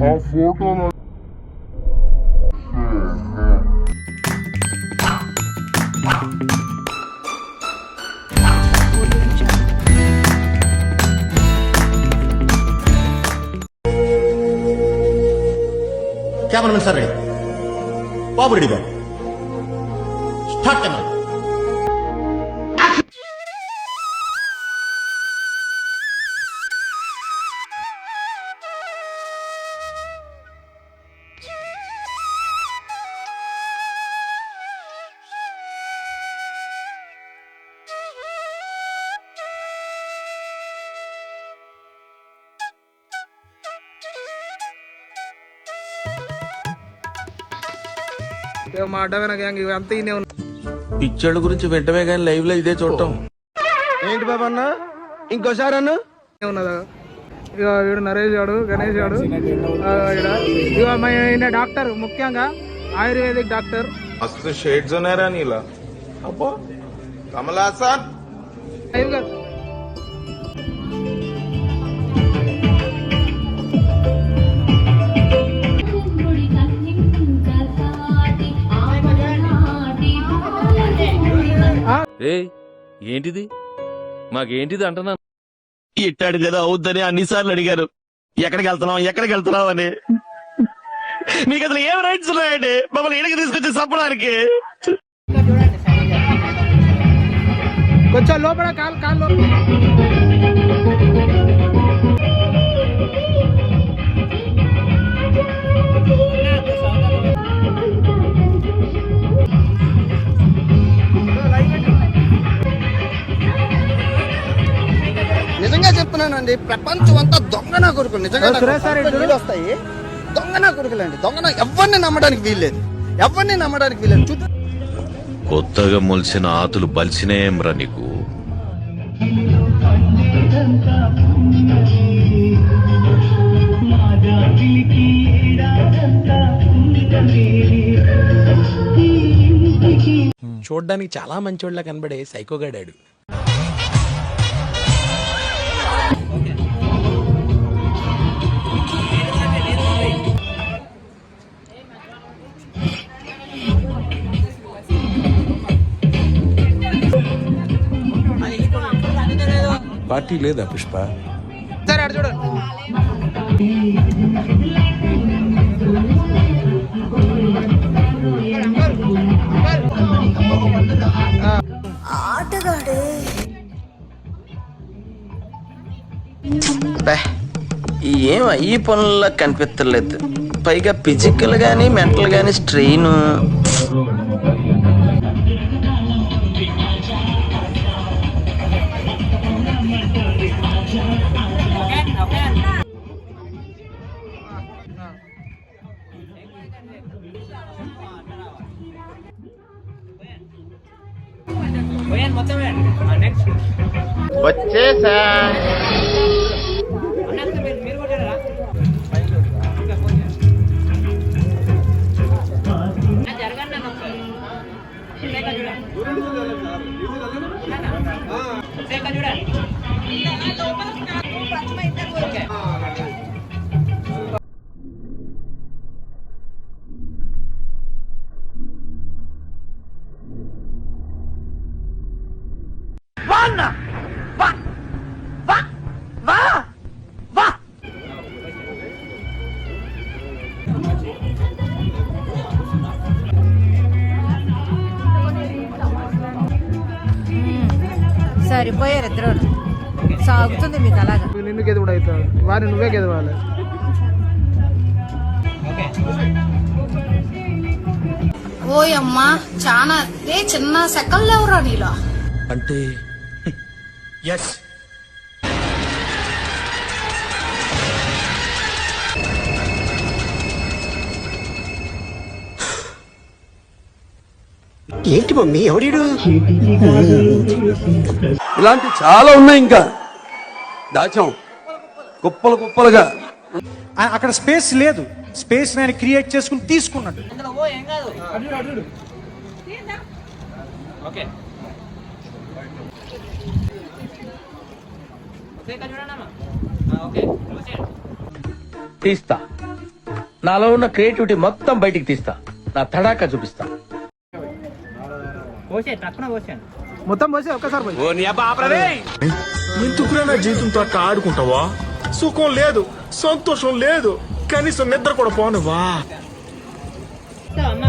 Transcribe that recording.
ఆ ఫోటోలో cameraman sir ready बाबू ready बाबू start करना మా అడ్డమైన గ్యాంగ్ అంతా ఈయనే పిచ్చోళ్ళ గురించి వెంటనే కానీ లైవ్ లో ఇదే చూడటం ఏంటి బాబు అన్న ఇంకోసారి అన్న ఉన్నదా. ఇక వీడు నరేష్ గాడు, గణేష్ గాడు, ఇక ఈయన డాక్టర్, ముఖ్యంగా ఆయుర్వేదిక్ డాక్టర్. मस्त शेड्स नाही राणीला अप्पा कमला असा లైవ్ గా ఏంటిది మాకేంటిది అంటున్నా. ఇట్టాడు కదా అవుద్దని అన్నిసార్లు అడిగారు ఎక్కడికి వెళ్తున్నావు అని. మీకు అసలు ఏం రైట్స్ ఉన్నాయండి మమ్మల్ని ఇడికి తీసుకొచ్చి చంపడానికి? కొంచెం లోపల కాళ్ళు నిజంగా చెప్తున్నానండి, ప్రపంచం అంతా దొంగ నా కొడుకులు. నిజంగా నీళ్ళు వస్తాయి. దొంగ నా కొడుకులండి, దొంగ. ఎవరిని నమ్మడానికి వీల్లేదు. కొత్తగా మొలిసిన ఆతులు బలిసినేమ్రా నీకు. చూడ్డానికి చాలా మంచోళ్ళ కనబడే సైకోగాడాడు. పార్టీ లేదా పుష్ప? సరే అటు చూడండి. ఏం ఈ పనుల్లో కనిపించలేదు. పైగా ఫిజికల్ గానీ మెంటల్ గానీ స్ట్రెయిన్. వచ్చేసా సరిపోయారు ఇద్దరు. సాగుతుంది మీకు అలాగా. నిన్ను గెదవడు అవుతావు, వారిని నువ్వే గెదవాలి. ఓయమ్మా చాలా చిన్న సెకల్ ఎవరా నీలో అంటే ఎస్ ఏంటి మమ్మీ ఎవడీడు? ఇలాంటి చాలా ఉన్నాయి. ఇంకా దాచాం కుప్పలు కుప్పలుగా. అక్కడ స్పేస్ లేదు. స్పేస్ నేను క్రియేట్ చేసుకుని తీసుకున్నాడు. తీస్తా నాలో ఉన్న క్రియేటివిటీ మొత్తం బయటికి తీస్తా, నా తడాకా చూపిస్తా. మొత్తం పోసి ఒక్కసారి పోయి. ఎందుకురా నా జీవితంతో అట్లా ఆడుకుంటావా? సుఖం లేదు, సంతోషం లేదు, కనీసం నిద్ర కూడా పోనువా? అన్న